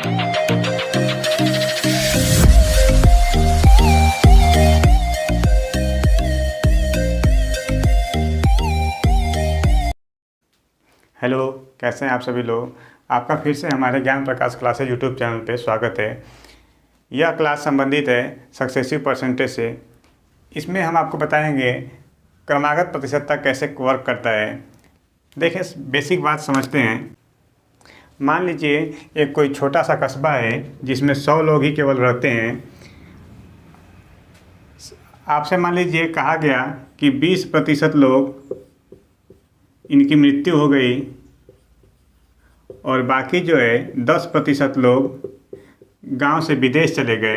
Hello, कैसे हैं आप सभी लोग। आपका फिर से हमारे ज्ञान प्रकाश क्लासेज यूट्यूब चैनल पे स्वागत है। यह क्लास संबंधित है सक्सेसिव परसेंटेज से। इसमें हम आपको बताएंगे क्रमागत प्रतिशतता कैसे वर्क करता है। देखिए, बेसिक बात समझते हैं। मान लीजिए एक कोई छोटा सा कस्बा है जिसमें 100 लोग ही केवल रहते हैं। आपसे मान लीजिए कहा गया कि 20% लोग इनकी मृत्यु हो गई और बाकी जो है 10% लोग गांव से विदेश चले गए।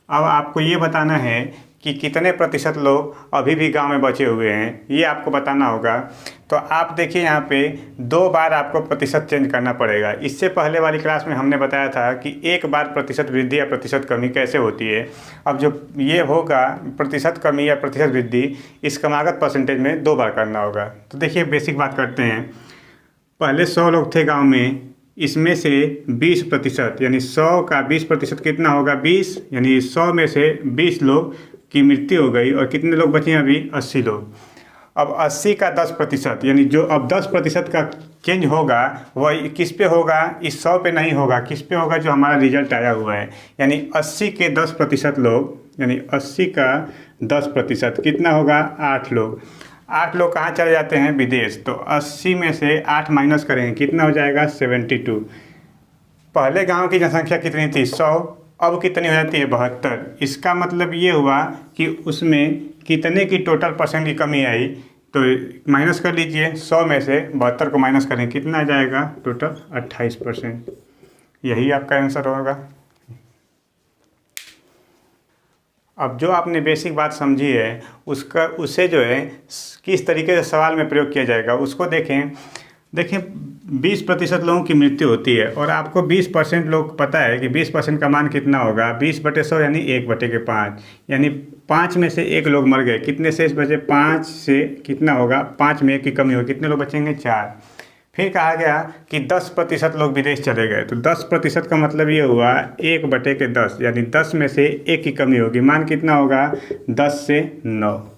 अब आपको ये बताना है कि कितने प्रतिशत लोग अभी भी गांव में बचे हुए हैं, ये आपको बताना होगा। तो आप देखिए, यहाँ पे 2 बार आपको प्रतिशत चेंज करना पड़ेगा। इससे पहले वाली क्लास में हमने बताया था कि 1 बार प्रतिशत वृद्धि या प्रतिशत कमी कैसे होती है। अब जो ये होगा प्रतिशत कमी या प्रतिशत वृद्धि, इस क्रमागत परसेंटेज में 2 बार करना होगा। तो देखिए, बेसिक बात करते हैं। पहले 100 लोग थे गांव में, इसमें से 20% यानी 100 का 20% कितना होगा, 20, यानी 100 में से 20 लोग की मृत्यु हो गई। और कितने लोग बचे हैं अभी, 80 लोग। अब 80 का 10% यानी जो अब 10% का चेंज होगा वह किस पे होगा, इस 100 पे नहीं होगा। किस पे होगा, जो हमारा रिजल्ट आया हुआ है। यानी 80 के 10% लोग, यानी 80 का 10% कितना होगा, 8 लोग। 8 लोग कहाँ चले जाते हैं, विदेश। तो 80 में से 8 माइनस करेंगे, कितना हो जाएगा, 72। पहले गांव की जनसंख्या कितनी थी, 100, अब कितनी हो जाती है, 72। इसका मतलब ये हुआ कि उसमें कितने की टोटल परसेंट की कमी आई। तो माइनस कर लीजिए, 100 में से 72 को माइनस करें, कितना आ जाएगा, टोटल 28%। यही आपका आंसर होगा। अब जो आपने बेसिक बात समझी है उसे जो है किस तरीके से सवाल में प्रयोग किया जाएगा उसको देखें। देखिए, 20% लोगों की मृत्यु होती है और आपको 20% लोग पता है कि 20% का मान कितना होगा, 20/100 यानी 1/5। यानी 5 में से 1 लोग मर गए, कितने शेष बचे, 5 से कितना होगा, 5 में 1 की कमी होगी, कितने लोग बचेंगे, 4। फिर कहा गया कि 10% लोग विदेश चले गए। तो 10% का मतलब ये हुआ 1/10, यानी 10 में से 1 की कमी होगी। मान कितना होगा, 10 से 9।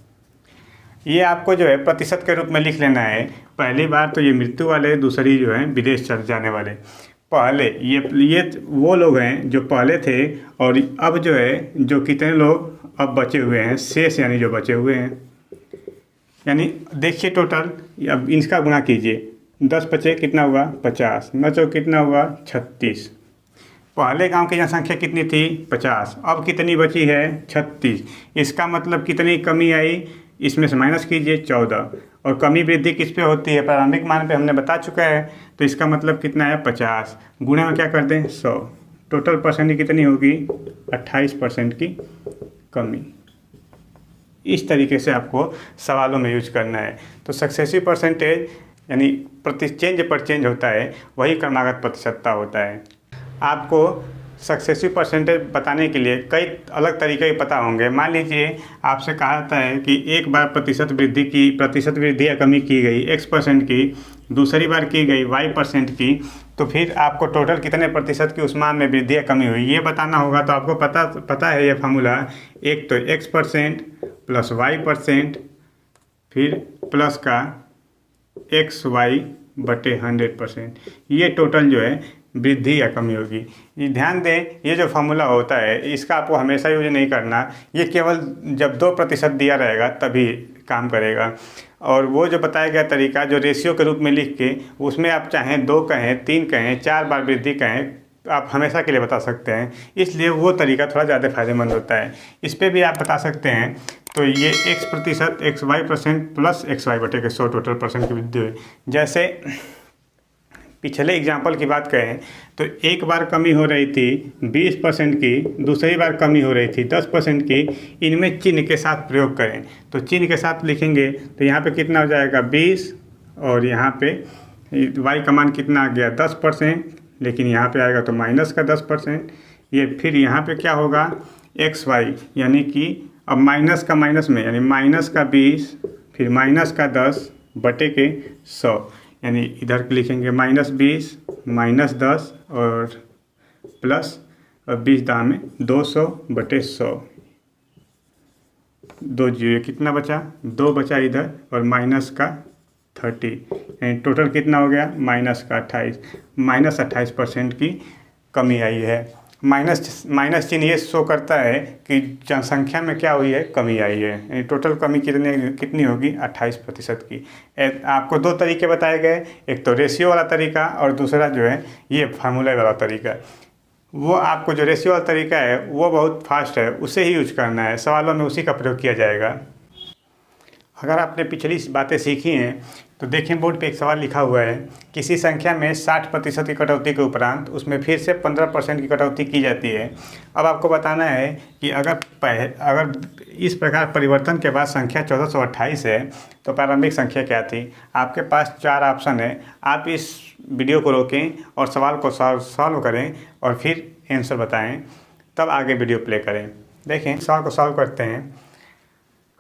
ये आपको जो है प्रतिशत के रूप में लिख लेना है। पहली बार तो ये मृत्यु वाले, दूसरी जो है विदेश चले जाने वाले। पहले ये वो लोग हैं जो पहले थे, और अब जो है जो कितने लोग अब बचे हुए हैं, शेष यानी जो बचे हुए हैं। यानी देखिए टोटल, अब इसका गुणा कीजिए, 10 बचे कितना हुआ, 50, 9 चौक कितना हुआ, 36। पहले गांव की जनसंख्या कितनी थी, 50, अब कितनी बची है, 36। इसका मतलब कितनी कमी आई, इसमें से माइनस कीजिए, 14। और कमी वृद्धि किस पे होती है, प्रारंभिक मान पे हमने बता चुका है। तो इसका मतलब कितना है, 50 गुणे में क्या कर दें, 100। टोटल परसेंट कितनी होगी, 28% की कमी। इस तरीके से आपको सवालों में यूज करना है। तो सक्सेसिव परसेंटेज यानी चेंज पर चेंज होता है, वही क्रमागत प्रतिशतता होता है। आपको सक्सेसिव परसेंटेज बताने के लिए कई अलग तरीके पता होंगे। मान लीजिए आपसे कहा जाता है कि 1 बार प्रतिशत वृद्धि या कमी की गई x% की, दूसरी बार की गई y% की, तो फिर आपको टोटल कितने प्रतिशत की उस मान में वृद्धि या कमी हुई ये बताना होगा। तो आपको पता है ये फार्मूला, एक तो x% प्लस y%, फिर प्लस का xy/100%, ये टोटल जो है वृद्धि या कमी होगी। ये ध्यान दें, ये जो फार्मूला होता है इसका आपको हमेशा यूज नहीं करना। ये केवल जब 2% दिया रहेगा तभी काम करेगा। और वो जो बताया गया तरीका, जो रेशियो के रूप में लिख के, उसमें आप चाहें 2 कहें, 3 कहें, 4 बार वृद्धि कहें, आप हमेशा के लिए बता सकते हैं। इसलिए वो तरीका थोड़ा ज़्यादा फायदेमंद होता है। इस पर भी आप बता सकते हैं। तो ये x% xy% plus xy/100 total percent की वृद्धि हुई। जैसे पिछले एग्जाम्पल की बात करें तो 1 बार कमी हो रही थी 20% की, दूसरी बार कमी हो रही थी 10% की। इनमें चिन्ह के साथ प्रयोग करें, तो चिन्ह के साथ लिखेंगे तो यहाँ पे कितना हो जाएगा, 20, और यहाँ पे y का मान कितना आ गया, 10%, लेकिन यहाँ पे आएगा तो माइनस का 10%। ये फिर यहाँ पे क्या होगा, xy, यानी कि अब माइनस का माइनस में, यानी माइनस का 20, फिर माइनस का 10/100, यानी इधर लिखेंगे -20 -10 और प्लस और 20 दाम में 200/100, 2 जीरो, कितना बचा 2 बचा इधर और माइनस का 30, यानी टोटल कितना हो गया माइनस का 28, -28% की कमी आई है। माइनस चिन्ह ये शो करता है कि जनसंख्या में क्या हुई है, कमी आई है। यानी टोटल कमी कितनी होगी 28% की। आपको 2 तरीके बताए गए, एक तो रेशियो वाला तरीका और दूसरा जो है ये फार्मूला वाला तरीका। वो आपको जो रेशियो वाला तरीका है वो बहुत फास्ट है, उसे ही यूज करना है, सवालों में उसी का प्रयोग किया जाएगा। अगर आपने पिछली बातें सीखी हैं तो देखें बोर्ड पे एक सवाल लिखा हुआ है, किसी संख्या में 60% की कटौती के उपरांत उसमें फिर से 15% की कटौती की जाती है। अब आपको बताना है कि अगर इस प्रकार परिवर्तन के बाद संख्या 1428 है तो प्रारंभिक संख्या क्या थी। आपके पास 4 ऑप्शन है, आप इस वीडियो को रोकें और सवाल को सॉल्व करें और फिर आंसर बताएं, तब आगे वीडियो प्ले करें। देखें सवाल को सॉल्व करते हैं,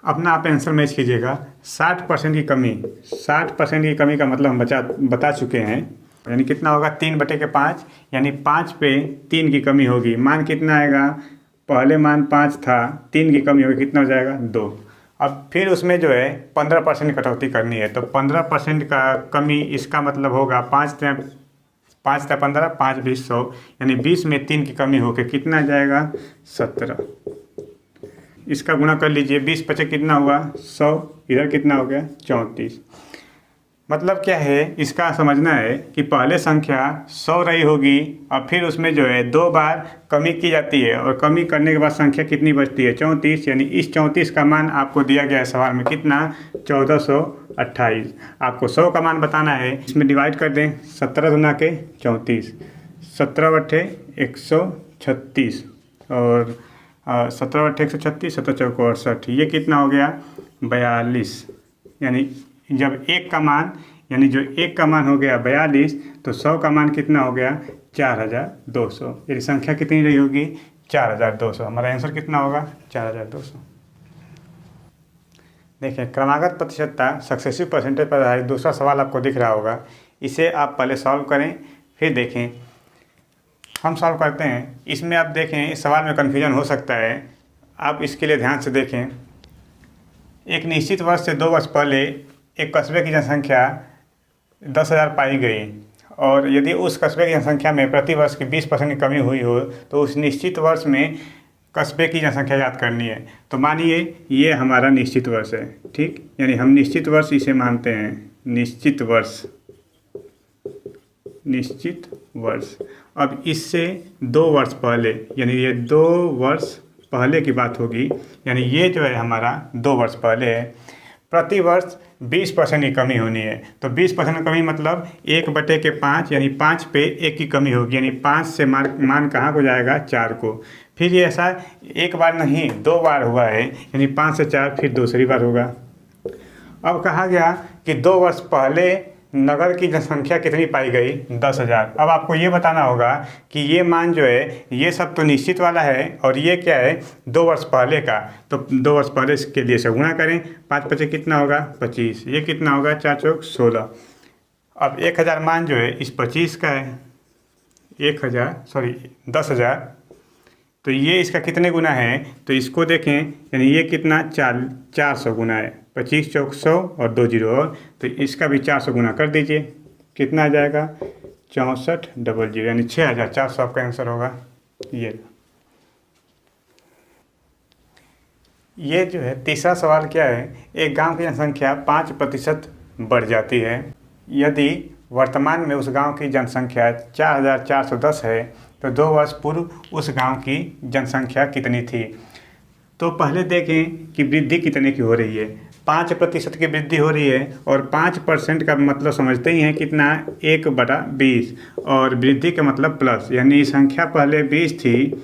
अपना आप आंसर मैच कीजिएगा। 60% की कमी, 60% की कमी का मतलब हम बता चुके हैं, यानी कितना होगा 3/5, यानी 5 पे 3 की कमी होगी। मान कितना आएगा, पहले मान 5 था, 3 की कमी होगी, कितना हो जाएगा 2। अब फिर उसमें जो है 15% कटौती करनी है, तो 15% का कमी, इसका मतलब होगा 5 × 15, 5 × 20 100, यानी 20 में 3 की कमी होकर कितना आ जाएगा 17। इसका गुणा कर लीजिए, 20 × 5 कितना हुआ 100, इधर कितना हो गया 34। मतलब क्या है, इसका समझना है कि पहले संख्या 100 रही होगी और फिर उसमें जो है 2 बार कमी की जाती है और कमी करने के बाद संख्या कितनी बचती है 34, यानी इस 34 का मान आपको दिया गया है सवाल में, कितना 1428। आपको 100 का मान बताना है, इसमें डिवाइड कर दें, 17 × 34, 17/136 और 17/136, 17×4 = 68, ये कितना हो गया 42। यानी जब 1 का मान, यानी जो 1 का मान हो गया 42, तो 100 का मान कितना हो गया 4200। यानी संख्या कितनी रही होगी 4200। हमारा आंसर कितना होगा 4200। देखिए क्रमागत प्रतिशतता सक्सेसिव परसेंटेज पर आधारित दूसरा सवाल आपको दिख रहा होगा, इसे आप पहले सॉल्व करें फिर देखें। हम सॉल्व करते हैं, इसमें आप देखें इस सवाल में कन्फ्यूजन हो सकता है, आप इसके लिए ध्यान से देखें। एक निश्चित वर्ष से 2 वर्ष पहले एक कस्बे की जनसंख्या 10,000 पाई गई और यदि उस कस्बे की जनसंख्या में प्रति वर्ष की 20% की कमी हुई हो तो उस निश्चित वर्ष में कस्बे की जनसंख्या याद करनी है। तो मानिए ये हमारा निश्चित वर्ष है, ठीक, यानी हम निश्चित वर्ष इसे मानते हैं, निश्चित वर्ष, निश्चित वर्ष। अब इससे 2 वर्ष पहले, यानी ये 2 वर्ष पहले की बात होगी, यानी ये जो है हमारा 2 वर्ष पहले है। प्रति वर्ष 20% की कमी होनी है, तो 20% की कमी मतलब 1/5, यानी 5 पे 1 की कमी होगी, यानी 5 से मान कहाँ को जाएगा 4 को। फिर ये ऐसा एक बार नहीं 2 बार हुआ है, यानी 5 से 4 फिर दूसरी बार होगा। अब कहा गया कि 2 वर्ष पहले नगर की जनसंख्या कितनी पाई गई 10,000। अब आपको ये बताना होगा कि ये मान जो है ये सब तो निश्चित वाला है और ये क्या है 2 वर्ष पहले का, तो 2 वर्ष पहले के लिए से गुणा करें, 5×5 कितना होगा 25, ये कितना होगा 4×4 = 16। अब 1000 मान जो है इस 25 का है, 10,000, तो ये इसका कितने गुना है, तो इसको देखें, यानी ये कितना 400 गुना है, 25 × 100 और 2 जीरो और, तो इसका भी 400 गुना कर दीजिए, कितना आ जाएगा 6400, यानी 6400 आपका आंसर होगा। ये जो है तीसरा सवाल क्या है, एक गांव की जनसंख्या 5% बढ़ जाती है, यदि वर्तमान में उस गांव की जनसंख्या 4410 है तो 2 वर्ष पूर्व उस गांव की जनसंख्या कितनी थी। तो पहले देखें कि वृद्धि कितने की हो रही है, 5% की वृद्धि हो रही है और 5% का मतलब समझते ही हैं कितना 1/20 और वृद्धि का मतलब प्लस, यानी संख्या पहले 20 थी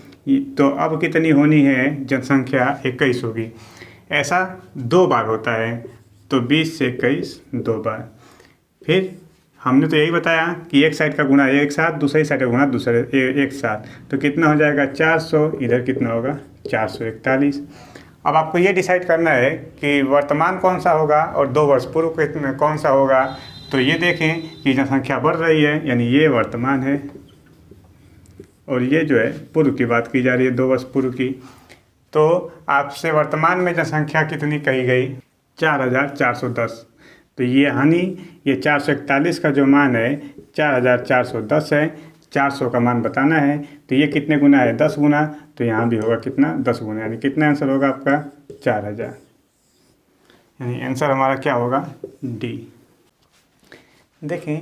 तो अब कितनी होनी है जनसंख्या 21 होगी। ऐसा 2 बार होता है, तो 20 से 21 2 बार। फिर हमने तो यही बताया कि एक साइड का गुणा एक साथ, दूसरी साइड का गुणा दूसरे एक साथ, तो कितना हो जाएगा 400, इधर कितना होगा 441। अब आपको ये डिसाइड करना है कि वर्तमान कौन सा होगा और 2 वर्ष पूर्व कौन सा होगा। तो ये देखें कि जनसंख्या बढ़ रही है, यानी ये वर्तमान है, और ये जो है पूर्व की बात की जा रही है, 2 वर्ष पूर्व की। तो आपसे वर्तमान में जनसंख्या कितनी कही गई? 4410। तो ये हानि ये 441 का जो मान है 4410 है। 400 का मान बताना है, तो ये कितने गुना है? 10 गुना। तो यहाँ भी होगा कितना? 10 गुना। यानी कितना आंसर होगा आपका? 4000। यानी आंसर हमारा क्या होगा? डी। देखें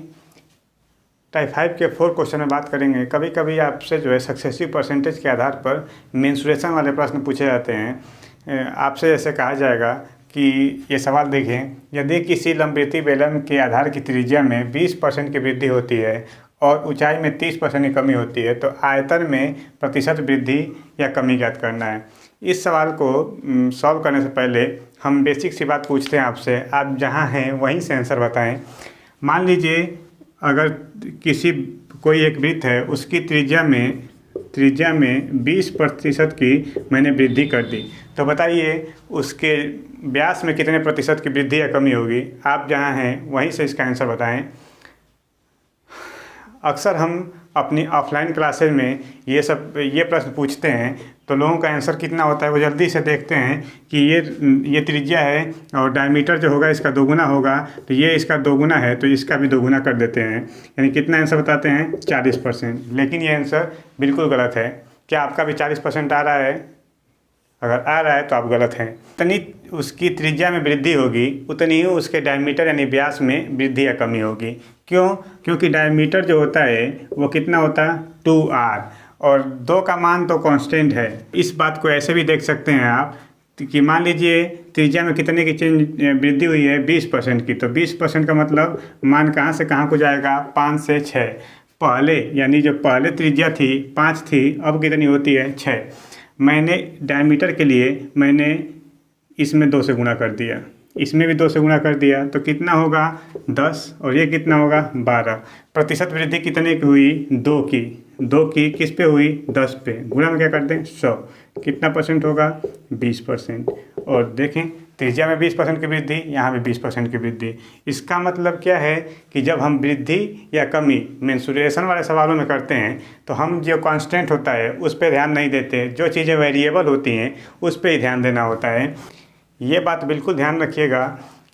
टाइप 5 के 4 क्वेश्चन में बात करेंगे। कभी कभी आपसे जो है सक्सेसिव परसेंटेज के आधार पर मेंसुरेशन वाले प्रश्न पूछे जाते हैं। आपसे जैसे कहा जाएगा कि ये सवाल देखें, यदि किसी लंबवृत्तीय बेलन के आधार की त्रिज्या में 20% की वृद्धि होती है और ऊंचाई में 30% की कमी होती है, तो आयतन में प्रतिशत वृद्धि या कमी ज्ञात करना है। इस सवाल को सॉल्व करने से पहले हम बेसिक सी बात पूछते हैं आपसे, आप जहाँ हैं वहीं से आंसर बताएं। मान लीजिए अगर कोई एक वृत्त है, उसकी त्रिज्या में 20% की मैंने वृद्धि कर दी, तो बताइए उसके व्यास में कितने प्रतिशत की वृद्धि या कमी होगी? आप जहाँ हैं वहीं से इसका आंसर बताएं। अक्सर हम अपनी ऑफलाइन क्लासेज में ये प्रश्न पूछते हैं, तो लोगों का आंसर कितना होता है वो जल्दी से देखते हैं कि ये त्रिज्या है और डायमीटर जो होगा इसका दोगुना होगा, तो ये इसका दोगुना है तो इसका भी दोगुना कर देते हैं। यानी कितना आंसर बताते हैं? 40%। लेकिन ये आंसर बिल्कुल गलत है। क्या आपका भी 40% आ रहा है? अगर आ रहा है तो आप गलत हैं। उतनी उसकी त्रिज्या में वृद्धि होगी, उतनी ही उसके डायमीटर यानी व्यास में वृद्धि या कमी होगी। क्यों? क्योंकि डायमीटर जो होता है वो कितना होता है? 2r, और 2 का मान तो कांस्टेंट है। इस बात को ऐसे भी देख सकते हैं आप कि मान लीजिए त्रिज्या में कितने की वृद्धि हुई है? 20% की। तो 20% का मतलब मान कहाँ से कहाँ को जाएगा? 5 से 6। पहले यानी जो पहले त्रिज्या थी 5 थी, अब कितनी होती है? 6। मैंने डायमीटर के लिए मैंने इसमें 2 से गुणा कर दिया, इसमें भी 2 से गुणा कर दिया, तो कितना होगा? 10। और ये कितना होगा? 12। प्रतिशत वृद्धि कितने की हुई? 2 की। 2 की किस पे हुई? 10 पे। गुणा में क्या कर दें? 100। कितना परसेंट होगा? 20%। और देखें त्रिज्या में 20% की वृद्धि, यहाँ भी 20% की वृद्धि। इसका मतलब क्या है कि जब हम वृद्धि या कमी मेंसुरेशन वाले सवालों में करते हैं तो हम जो कांस्टेंट होता है उस पर ध्यान नहीं देते, जो चीज़ें वेरिएबल होती हैं उस पर ही ध्यान देना होता है। ये बात बिल्कुल ध्यान रखिएगा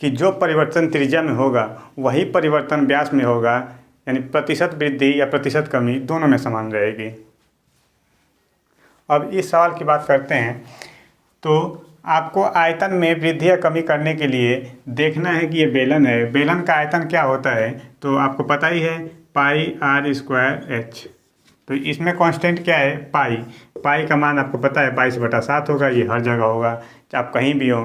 कि जो परिवर्तन त्रिज्या में होगा वही परिवर्तन व्यास में होगा, यानी प्रतिशत वृद्धि या प्रतिशत कमी दोनों में समान रहेगी। अब इस सवाल की बात करते हैं, तो आपको आयतन में वृद्धि या कमी करने के लिए देखना है कि ये बेलन है, बेलन का आयतन क्या होता है? तो आपको पता ही है πr²h। तो इसमें कांस्टेंट क्या है? पाई का मान आपको पता है 22/7 होगा। ये हर जगह होगा, आप कहीं भी हो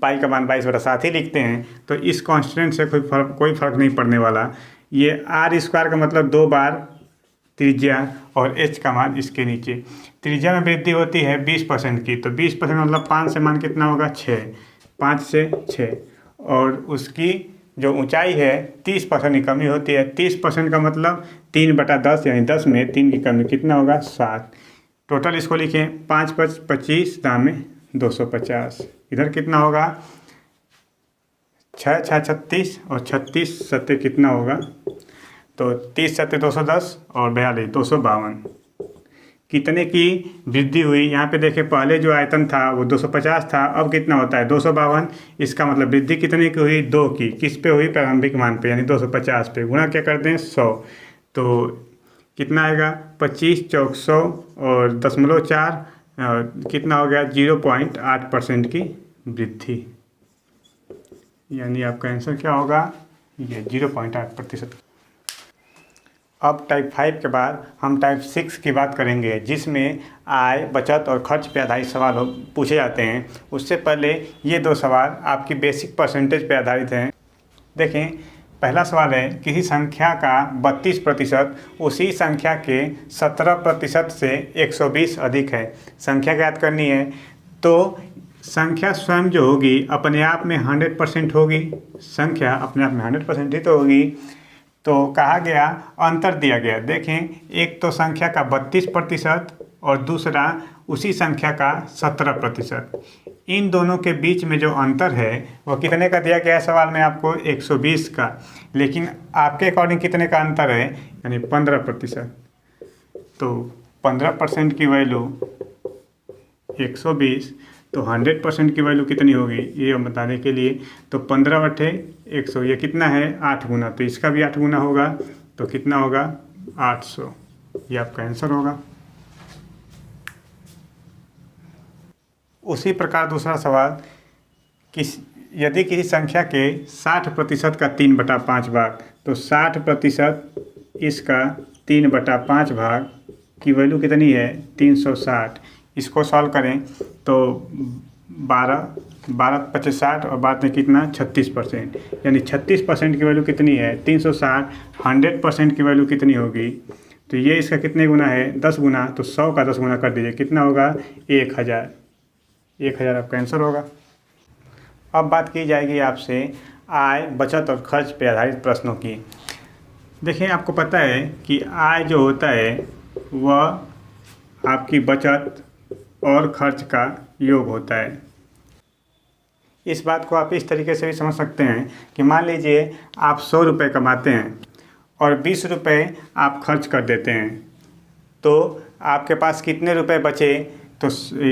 पाई का मान 22/7 ही लिखते हैं। तो इस कांस्टेंट से कोई फर्क नहीं पड़ने वाला। ये r² का मतलब 2 बार त्रिज्या और h का मान इसके नीचे। त्रिज्या में वृद्धि होती है 20% की, तो 20% मतलब 5 से मान कितना होगा? 6। 5 से 6। और उसकी जो ऊंचाई है 30% की कमी होती है। 30% का मतलब 3/10, यानी 10 में 3 की कमी कितना होगा? 7। टोटल इसको लिखें 5 × 25 दाम में 250। इधर कितना होगा? 6 × 6 36 और 36 7 कितना होगा? तो 30 7 210 और 42 252। कितने की वृद्धि हुई? यहाँ पे देखें पहले जो आयतन था वो 250 था, अब कितना होता है? 252। इसका मतलब वृद्धि कितने की हुई? 2 की। किस पे हुई? प्रारंभिक मान पे, यानी 250 पे। गुणा क्या कर दें? 100। तो कितना आएगा? 25 चौक 100 और 0.4 कितना हो गया? 0.8% की वृद्धि। यानी आपका आंसर क्या होगा? ये 0.8%। अब टाइप 5 के बाद हम टाइप 6 की बात करेंगे, जिसमें आय, बचत और खर्च पे आधारित सवाल पूछे जाते हैं। उससे पहले ये 2 सवाल आपकी बेसिक परसेंटेज पे आधारित हैं। देखें पहला सवाल है, किसी संख्या का 32% उसी संख्या के 17% से 120 अधिक है। संख्या ज्ञात करनी है, तो संख्या स्वयं जो होगी अपने आप में 100% होगी। संख्या अपने आप में 100% ही तो होगी। तो कहा गया, अंतर दिया गया। देखें एक तो संख्या का 32% और दूसरा उसी संख्या का 17%। इन दोनों के बीच में जो अंतर है वो कितने का दिया गया है सवाल में? आपको 120 का। लेकिन आपके अकॉर्डिंग कितने का अंतर है? यानी 15%। तो 15% की वैल्यू 120, तो 100% की वैल्यू कितनी होगी ये बताने के लिए, तो 15/100 ये कितना है 8 गुना, तो इसका भी 8 गुना होगा, तो कितना होगा 800, ये आपका आंसर होगा। उसी प्रकार दूसरा सवाल, यदि किसी संख्या के 60% का 3/5 भाग, तो 60% इसका 3/5 भाग की वैल्यू कितनी है 360। इसको सॉल्व करें तो 12 60 और बाद में कितना 36%, यानी 36% की वैल्यू कितनी है 360। 100% की वैल्यू कितनी होगी, तो ये इसका कितने गुना है 10 गुना, तो 100 का 10 गुना कर दीजिए, कितना होगा 1000। 1000 आपका आंसर होगा। अब बात की जाएगी आपसे आय, बचत और खर्च पर आधारित प्रश्नों की। देखिए आपको पता है कि आय जो होता है वह आपकी बचत और खर्च का योग होता है। इस बात को आप इस तरीके से भी समझ सकते हैं कि मान लीजिए आप 100 रुपये कमाते हैं और 20 रुपये आप खर्च कर देते हैं, तो आपके पास कितने रुपए बचे, तो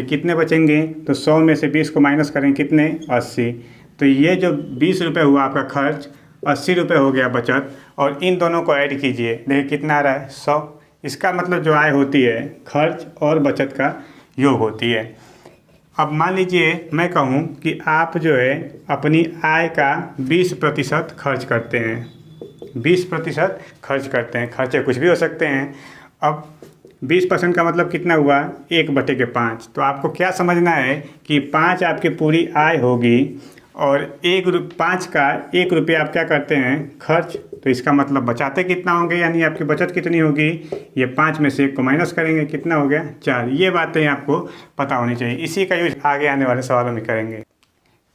कितने बचेंगे, तो 100 में से 20 को माइनस करें कितने 80, तो ये जो 20 रुपये हुआ आपका खर्च, 80 रुपये हो गया बचत, और इन दोनों को ऐड कीजिए, देखिए कितना आ रहा है 100। इसका मतलब जो आय होती है खर्च और बचत का योग होती है। अब मान लीजिए मैं कहूँ कि आप जो है अपनी आय का 20% खर्च करते हैं, 20% खर्च करते हैं, खर्चे कुछ भी हो सकते हैं। अब 20% का मतलब कितना हुआ 1/5, तो आपको क्या समझना है कि 5 आपकी पूरी आय होगी और 5 का 1 रुपया आप क्या करते हैं खर्च, तो इसका मतलब बचाते कितना होंगे, यानी आपकी बचत कितनी होगी, ये 5 में से 1 को माइनस करेंगे, कितना हो गया 4। ये बातें आपको पता होनी चाहिए, इसी का यूज आगे आने वाले सवालों में करेंगे।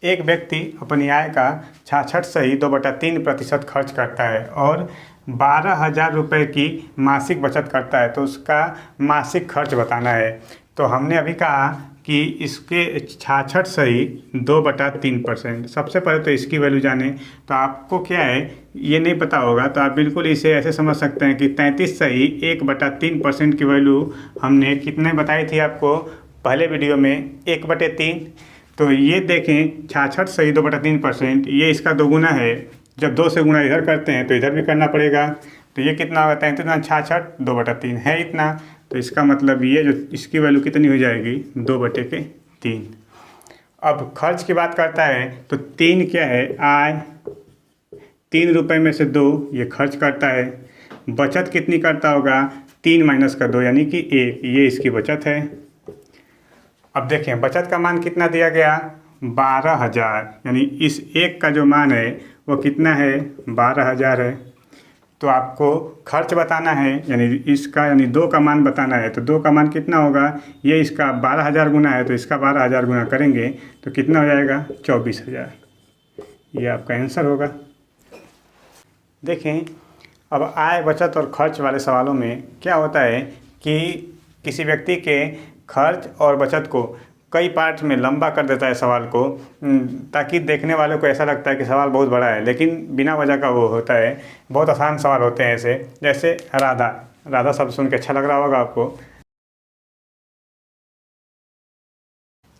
एक व्यक्ति अपनी आय का 66 से ही 2/3% खर्च करता है और 12,000 रुपये की मासिक बचत करता है, तो उसका मासिक खर्च बताना है। तो हमने अभी कहा कि इसके 66 से ही 2/3%, सबसे पहले तो इसकी वैल्यू जाने। तो आपको क्या है ये नहीं पता होगा, तो आप बिल्कुल इसे ऐसे समझ सकते हैं कि 33 से ही 1/3% की वैल्यू हमने कितने बताई थी आपको पहले वीडियो में 1/3। तो ये देखें 66 से ही 2/3%, ये इसका 2 गुना है। जब 2 से गुना इधर करते हैं तो इधर भी करना पड़ेगा, तो ये कितना होगा 33 66 2/3 है इतना, तो इसका मतलब ये जो इसकी वैल्यू कितनी हो जाएगी 2/3। अब खर्च की बात करता है तो 3 क्या है आय, 3 रुपये में से 2 ये खर्च करता है। बचत कितनी करता होगा 3 माइनस का 2 यानी कि 1, ये इसकी बचत है। अब देखें बचत का मान कितना दिया गया 12,000, यानी इस 1 का जो मान है वो कितना है 12,000 है। तो आपको खर्च बताना है, यानी इसका यानी 2 का मान बताना है, तो 2 का मान कितना होगा, ये इसका 12,000 गुना है, तो इसका 12,000 गुना करेंगे तो कितना हो जाएगा 24,000, ये आपका आंसर होगा। देखें अब आय, बचत और खर्च वाले सवालों में क्या होता है कि किसी व्यक्ति के खर्च और बचत को कई पार्ट में लंबा कर देता है सवाल को, ताकि देखने वालों को ऐसा लगता है कि सवाल बहुत बड़ा है, लेकिन बिना वजह का वो होता है। बहुत आसान सवाल होते हैं ऐसे, जैसे राधा शब्द सुन के अच्छा लग रहा होगा आपको।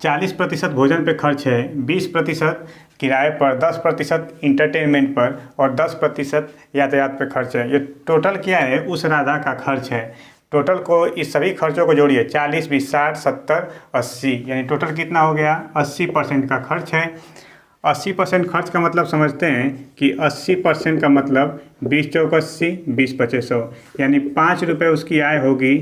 40% भोजन पे खर्च है, 20% किराए पर, 10% इंटरटेनमेंट पर और 10% यातायात पे खर्च है। ये टोटल क्या है उस राधा का खर्च है। टोटल को इस सभी खर्चों को जोड़िए 40, 20, 60, 70, 80, यानी टोटल कितना हो गया 80% का खर्च है। 80% खर्च का मतलब समझते हैं कि 80% का मतलब 20 चौक 80, 20 पचे 100, यानी 5 रुपये उसकी आय होगी,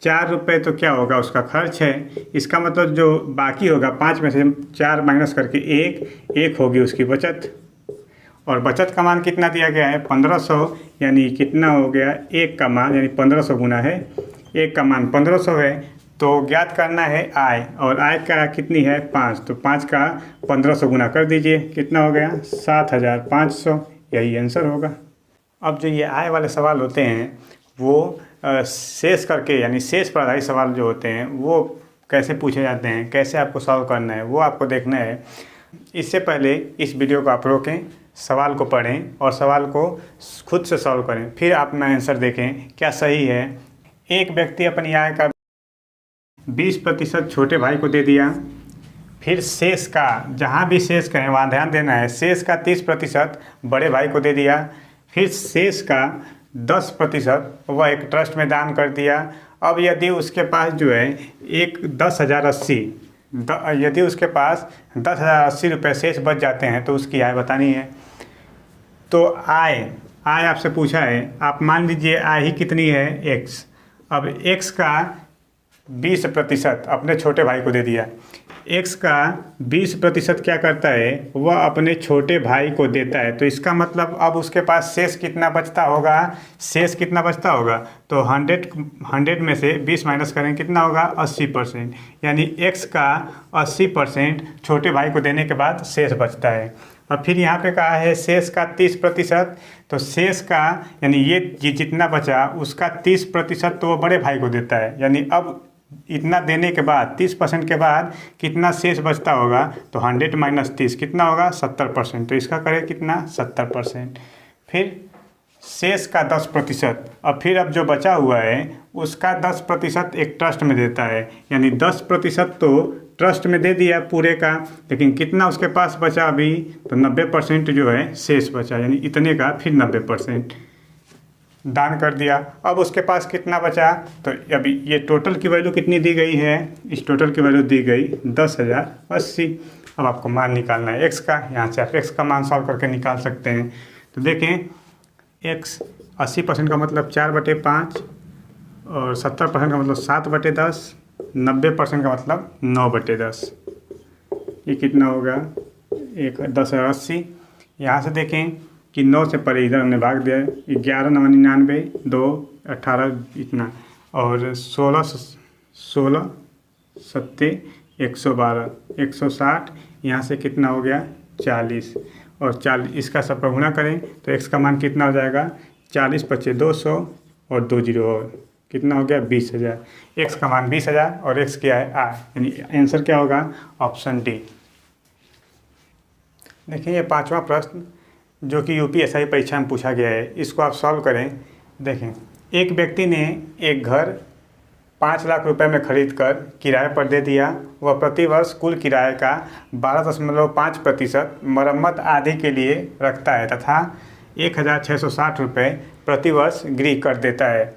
4 रुपये तो क्या होगा उसका खर्च है। इसका मतलब जो बाकी होगा 5 में से 4 माइनस करके 1 होगी उसकी बचत। और बचत का मान कितना दिया गया है 1500, यानी कितना हो गया 1 का मान, यानी 1500 गुना है 1 का मान 1500 है। तो ज्ञात करना है आय, और आय का कितनी है 5, तो 5 का 1500 गुना कर दीजिए, कितना हो गया 7,500, यही आंसर होगा। अब जो ये आय वाले सवाल होते हैं वो शेष करके, यानी शेष पर आधारित सवाल जो होते हैं वो कैसे पूछे जाते हैं, कैसे आपको सॉल्व करना है वो आपको देखना है। इससे पहले इस वीडियो को आप रोकें, सवाल को पढ़ें और सवाल को खुद से सॉल्व करें, फिर अपना आंसर देखें क्या सही है एक व्यक्ति अपनी आय का 20% छोटे भाई को दे दिया, फिर शेष का, जहाँ भी शेष कहें वहाँ ध्यान देना है, शेष का 30% बड़े भाई को दे दिया, फिर शेष का 10% वह एक ट्रस्ट में दान कर दिया। अब यदि उसके पास जो है एक 10,080 यदि उसके पास 10,080 रुपये शेष बच जाते हैं तो उसकी आय बतानी है। तो आय आपसे पूछा है, आप मान लीजिए आय ही कितनी है x। अब x का 20% अपने छोटे भाई को दे दिया। x का 20% क्या करता है, वह अपने छोटे भाई को देता है। तो इसका मतलब अब उसके पास शेष कितना बचता होगा, शेष कितना बचता होगा, तो 100 में से 20 माइनस करें कितना होगा, 80%। यानी x का 80% छोटे भाई को देने के बाद शेष बचता है। और फिर यहाँ पे कहा है शेष का 30%, तो शेष का यानी ये जितना बचा उसका 30% तो वो बड़े भाई को देता है। यानी अब इतना देने के बाद 30% के बाद कितना शेष बचता होगा, तो 100 माइनस 30 कितना होगा, 70%। तो इसका करें कितना, 70%। फिर शेष का 10%, और फिर अब जो बचा हुआ है उसका 10% एक ट्रस्ट में देता है। यानी 10% तो ट्रस्ट में दे दिया पूरे का, लेकिन कितना उसके पास बचा अभी, तो 90% जो है शेष बचा, यानी इतने का फिर 90% दान कर दिया। अब उसके पास कितना बचा, तो अभी ये टोटल की वैल्यू कितनी दी गई है, इस टोटल की वैल्यू दी गई 10,080। अब आपको मान निकालना है x का, यहाँ से आप x का मान सॉल्व करके निकाल सकते हैं। तो देखें x 80% का मतलब 4/5, और 70% का मतलब 7/10, 90% का मतलब 9/10। ये कितना होगा, 10,080। यहाँ से देखें कि 9 से परे इधर हमने भाग दिया है, 11 9 99, 2 18 इतना, और 16 7 112, 160, यहाँ से कितना हो गया 40, और 40 इसका सबका गुणा करें तो x का मान कितना हो जाएगा, 40 × 200 और 2 0 और कितना हो गया 20,000। x का मान 20,000 और x क्या है आय, यानी आंसर क्या होगा, ऑप्शन डी। देखिए ये 5वां प्रश्न जो कि यूपीएससी परीक्षा में पूछा गया है, इसको आप सॉल्व करें। देखें एक व्यक्ति ने एक घर 5 लाख रुपए में खरीद कर किराए पर दे दिया। वह प्रतिवर्ष कुल किराए का 12.5% मरम्मत आदि के लिए रखता है तथा 1,660 रुपये प्रतिवर्ष गृह कर देता है।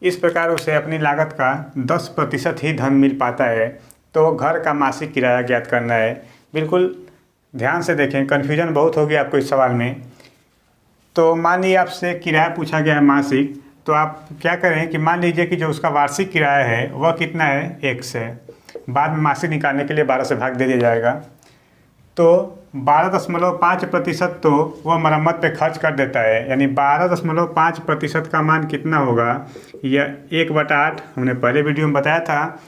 इस प्रकार उसे अपनी लागत का 10% ही धन मिल पाता है। तो घर का मासिक किराया ज्ञात करना है। बिल्कुल ध्यान से देखें, कन्फ्यूजन बहुत होगी आपको इस सवाल में। तो मान लीजिए आपसे किराया पूछा गया है मासिक, तो आप क्या करें कि मान लीजिए कि जो उसका वार्षिक किराया है वह कितना है, 1 है। बाद में मासिक निकालने के लिए 12 से भाग दे दिया जाएगा। तो 12.5% तो वह मरम्मत पे खर्च कर देता है, यानी 12.5% का मान कितना होगा, यह 1/8 हमने पहले वीडियो में बताया था।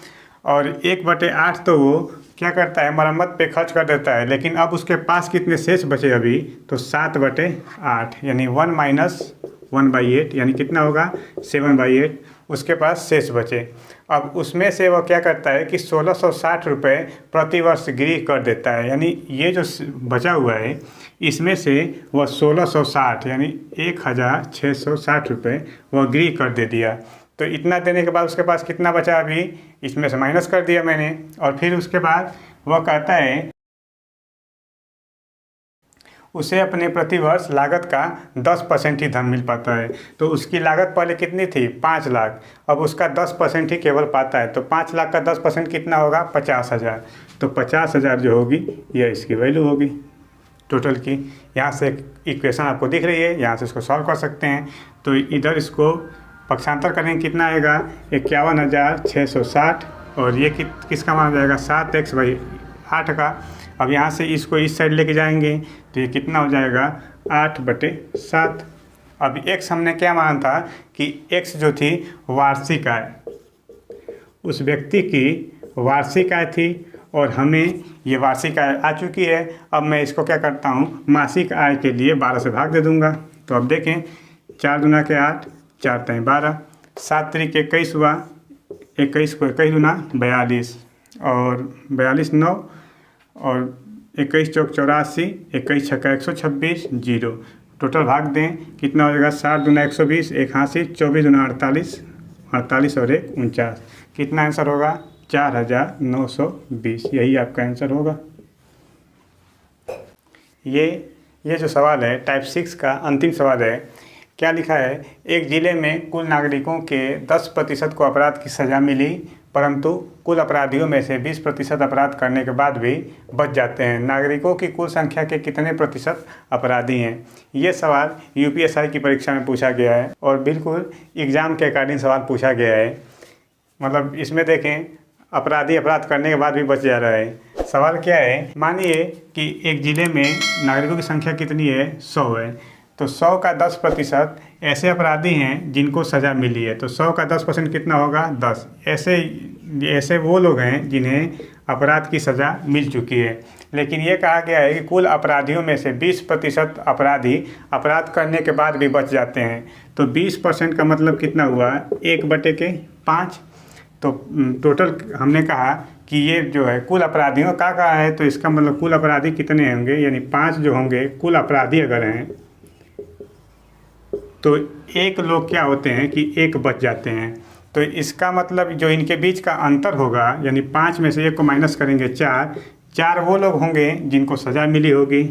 और 1/8 तो वो क्या करता है, मरम्मत पे खर्च कर देता है। लेकिन अब उसके पास कितने शेष बचे अभी, तो 7/8, यानी 1 - 1/8, यानी कितना होगा 7/8 उसके पास शेष बचे। अब उसमें से वह क्या करता है कि 1,660 रुपये प्रतिवर्ष गृह कर देता है। यानी ये जो बचा हुआ है इसमें से वह 1,660 यानी 1,660 रुपये वह गृह कर दे दिया। तो इतना देने के बाद उसके पास कितना बचा अभी, इसमें से माइनस कर दिया मैंने। और फिर उसके बाद वह कहता है उसे अपने प्रतिवर्ष लागत का 10% ही धन मिल पाता है। तो उसकी लागत पहले कितनी थी, 5 लाख, अब उसका 10% ही केवल पाता है। तो 5 लाख का 10% कितना होगा, 50,000। तो 50,000 जो होगी यह इसकी वैल्यू होगी टोटल की। यहाँ से इक्वेशन आपको दिख रही है, यहाँ से इसको सॉल्व कर सकते हैं। तो इधर इसको पक्षांतर करेंगे कितना आएगा, 51,660, और ये किसका मान हो जाएगा, 7x/8 का। अब यहाँ से इसको इस साइड लेके जाएंगे तो ये कितना हो जाएगा, 8/7। अब x हमने क्या माना था कि x जो थी वार्षिक आय, उस व्यक्ति की वार्षिक आय थी, और हमें ये वार्षिक आय आ चुकी है। अब मैं इसको क्या करता हूँ, मासिक आय के लिए 12 से भाग दे दूँगा। तो अब देखें 4 दूना के 8, 4 × 12, 7 × 21 हुआ, 21 को 21 दूना 42, और 42 9, और 21 चौक 84, 21 छक्का 126, 0। टोटल भाग दें कितना हो जाएगा, 7 दूना 120, 81, 24 दूना 48, 48 और 1 49। कितना आंसर होगा? 4920। यही आपका आंसर होगा। ये जो सवाल है टाइप 6 का अंतिम सवाल है। क्या लिखा है? एक ज़िले में कुल नागरिकों के 10% को अपराध की सज़ा मिली, परंतु कुल अपराधियों में से 20% अपराध करने के बाद भी बच जाते हैं। नागरिकों की कुल संख्या के कितने प्रतिशत अपराधी हैं? ये सवाल यूपीएसआई की परीक्षा में पूछा गया है और बिल्कुल एग्ज़ाम के अकॉर्डिंग सवाल पूछा गया है। मतलब इसमें देखें, अपराधी अपराध करने के बाद भी बच जा रहा है। सवाल क्या है? मानिए कि एक ज़िले में नागरिकों की संख्या कितनी है? 100 है। तो 100 का 10% ऐसे अपराधी हैं जिनको सज़ा मिली है। तो 100 का 10% कितना होगा? 10। ऐसे वो लोग हैं जिन्हें अपराध की सज़ा मिल चुकी है। लेकिन ये कहा गया है कि कुल अपराधियों में से 20% अपराधी अपराध करने के बाद भी बच जाते हैं। तो 20% का मतलब कितना हुआ? 1/5। तो टोटल हमने कहा कि ये जो है कुल अपराधियों का कहा है, तो इसका मतलब कुल अपराधी कितने होंगे? यानी 5 जो होंगे कुल अपराधी अगर हैं, तो 1 लोग क्या होते हैं कि 1 बच जाते हैं। तो इसका मतलब जो इनके बीच का अंतर होगा, यानी 5 में से 1 को माइनस करेंगे 4 वो लोग होंगे जिनको सज़ा मिली होगी।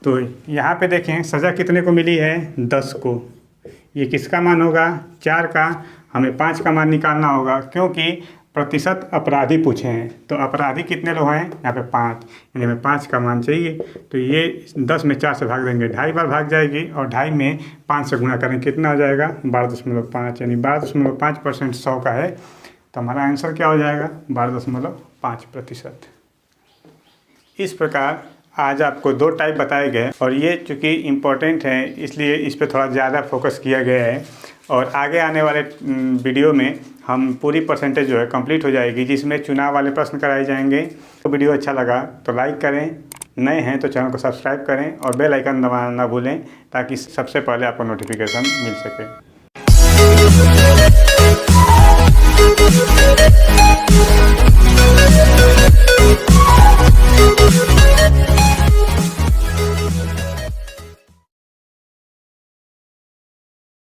तो यहाँ पे देखें सज़ा कितने को मिली है? 10 को। ये किसका मान होगा? 4 का। हमें 5 का मान निकालना होगा क्योंकि प्रतिशत अपराधी पूछे हैं। तो अपराधी कितने लोग हैं? यहाँ पे 5, यानी हमें 5 का मान चाहिए। तो ये 10 में 4 से भाग देंगे, 2.5 बार भाग जाएगी और 2.5 में 5 से गुणा करें, कितना हो जाएगा? 12.5, यानी 12.5% 100 का है। तो हमारा आंसर क्या हो जाएगा? 12.5%। इस प्रकार आज आपको 2 टाइप बताए गए और ये चूँकि इम्पोर्टेंट है इसलिए इस पर थोड़ा ज़्यादा फोकस किया गया है। और आगे आने वाले वीडियो में हम पूरी परसेंटेज जो है कंप्लीट हो जाएगी, जिसमें चुनाव वाले प्रश्न कराए जाएंगे। तो वीडियो अच्छा लगा तो लाइक करें, नए हैं तो चैनल को सब्सक्राइब करें और बेल आइकन दबाना ना भूलें ताकि सबसे पहले आपको नोटिफिकेशन मिल सके।